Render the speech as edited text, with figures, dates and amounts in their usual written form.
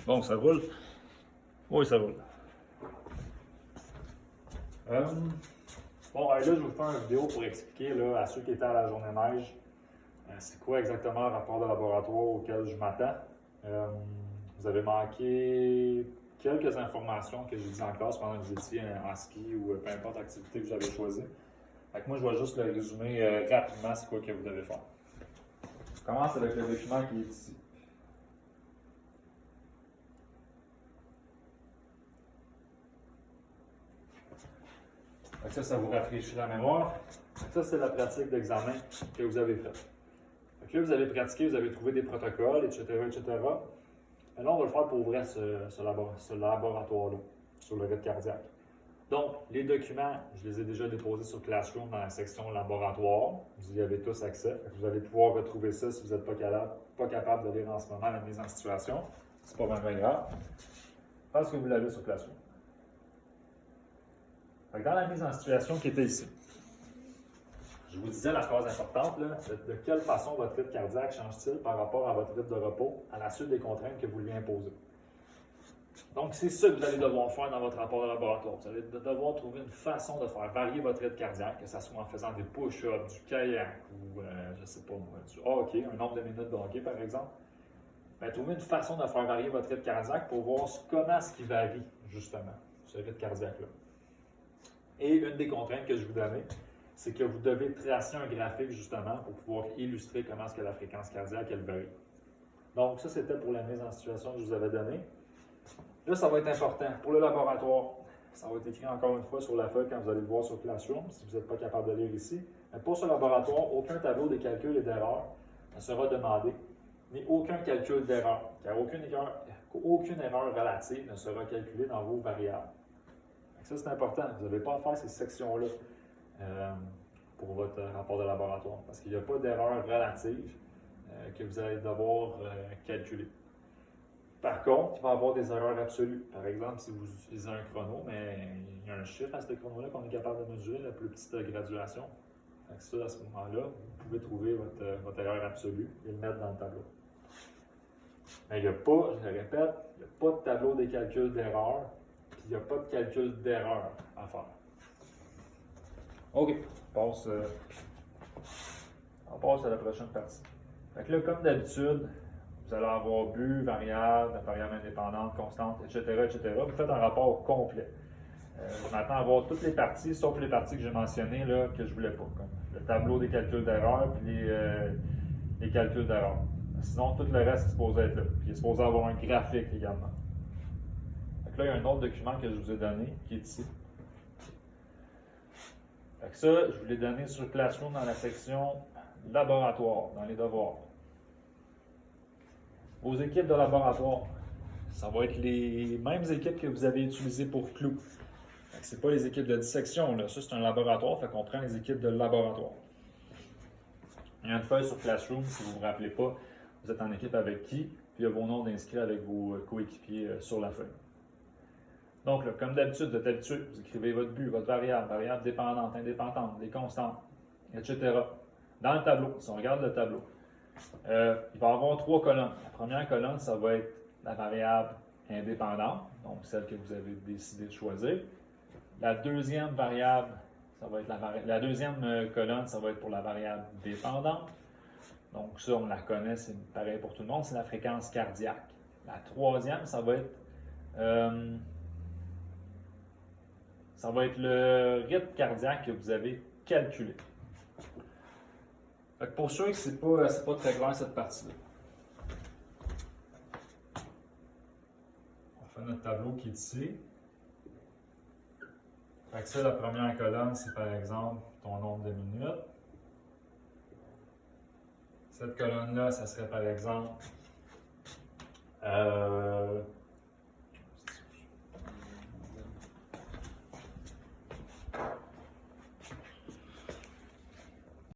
Bon, ça roule? Oui, ça roule. Bon, là, je vais vous faire une vidéo pour expliquer là, à ceux qui étaient à la journée neige, c'est quoi exactement le rapport de laboratoire auquel je m'attends. Vous avez manqué quelques informations que j'ai dit en classe pendant que vous étiez en ski ou peu importe l'activité que vous avez choisie. Fait que moi, je vais juste le résumer rapidement, c'est quoi que vous devez faire. Je commence avec le document qui est ici. Ça vous rafraîchit la mémoire. Ça, c'est la pratique d'examen que vous avez faite. Là, vous avez pratiqué, vous avez trouvé des protocoles, etc., etc. Mais là, on va le faire pour ouvrir ce laboratoire-là, sur le rythme cardiaque. Donc, les documents, je les ai déjà déposés sur Classroom dans la section laboratoire. Vous y avez tous accès. Vous allez pouvoir retrouver ça si vous n'êtes pas capable de lire en ce moment la mise en situation. C'est pas vraiment grave. Parce que vous l'avez sur Classroom. Dans la mise en situation qui était ici, je vous disais la phrase importante, là, de quelle façon votre rythme cardiaque change-t-il par rapport à votre rythme de repos à la suite des contraintes que vous lui imposez. Donc, c'est ça que vous allez devoir faire dans votre rapport de laboratoire. Vous allez devoir trouver une façon de faire varier votre rythme cardiaque, que ce soit en faisant des push-ups, du kayak ou, je ne sais pas moi, du hockey, un nombre de minutes de hockey par exemple. Bien, trouver une façon de faire varier votre rythme cardiaque pour voir comment est-ce qu'il varie, justement, ce rythme cardiaque-là. Et une des contraintes que je vous donnais, c'est que vous devez tracer un graphique justement pour pouvoir illustrer comment est-ce que la fréquence cardiaque elle varie. Donc ça, c'était pour la mise en situation que je vous avais donnée. Là, ça va être important. Pour le laboratoire, ça va être écrit encore une fois sur la feuille quand vous allez le voir sur Classroom, si vous n'êtes pas capable de lire ici. Mais pour ce laboratoire, aucun tableau de calcul et d'erreur ne sera demandé, ni aucun calcul d'erreur, car aucune erreur relative ne sera calculée dans vos variables. Ça, c'est important. Vous n'avez pas à faire ces sections-là pour votre rapport de laboratoire parce qu'il n'y a pas d'erreur relative que vous allez devoir calculer. Par contre, il va y avoir des erreurs absolues. Par exemple, si vous utilisez un chrono, mais il y a un chiffre à ce chrono-là qu'on est capable de mesurer, la plus petite graduation. Ça, à ce moment-là, vous pouvez trouver votre erreur absolue et le mettre dans le tableau. Mais il n'y a pas, je le répète, il n'y a pas de tableau des calculs d'erreur. Il n'y a pas de calcul d'erreur à faire. OK, on passe à la prochaine partie. Fait que là, comme d'habitude, vous allez avoir but, variable indépendante, constante, etc., etc. Vous faites un rapport complet. Je m'attends à avoir toutes les parties, sauf les parties que j'ai mentionnées là, que je ne voulais pas, comme le tableau des calculs d'erreur et les calculs d'erreur. Sinon, tout le reste est supposé être là. Puis il est supposé avoir un graphique également. Donc là, il y a un autre document que je vous ai donné, qui est ici. Fait ça, je vous l'ai donné sur Classroom dans la section laboratoire, dans les devoirs. Vos équipes de laboratoire, ça va être les mêmes équipes que vous avez utilisées pour Clou. Ce n'est pas les équipes de dissection, là. Ça c'est un laboratoire, fait qu'on prend les équipes de laboratoire. Il y a une feuille sur Classroom, si vous ne vous rappelez pas, vous êtes en équipe avec qui, puis il y a vos noms d'inscrits avec vos coéquipiers sur la feuille. Donc, là, comme d'habitude, vous êtes habitué, vous écrivez votre but, votre variable dépendante, indépendante, des constantes, etc. Dans le tableau, si on regarde le tableau, il va y avoir 3 colonnes. La première colonne, ça va être la variable indépendante, donc celle que vous avez décidé de choisir. La deuxième variable, ça va être la deuxième colonne, ça va être pour la variable dépendante. Donc ça, on la connaît, c'est pareil pour tout le monde, c'est la fréquence cardiaque. La troisième, ça va être le rythme cardiaque que vous avez calculé. Fait que pour ceux que ce n'est pas très clair cette partie-là. On fait notre tableau qui est ici. Fait que ça, la première colonne, c'est par exemple ton nombre de minutes. Cette colonne-là, ça serait par exemple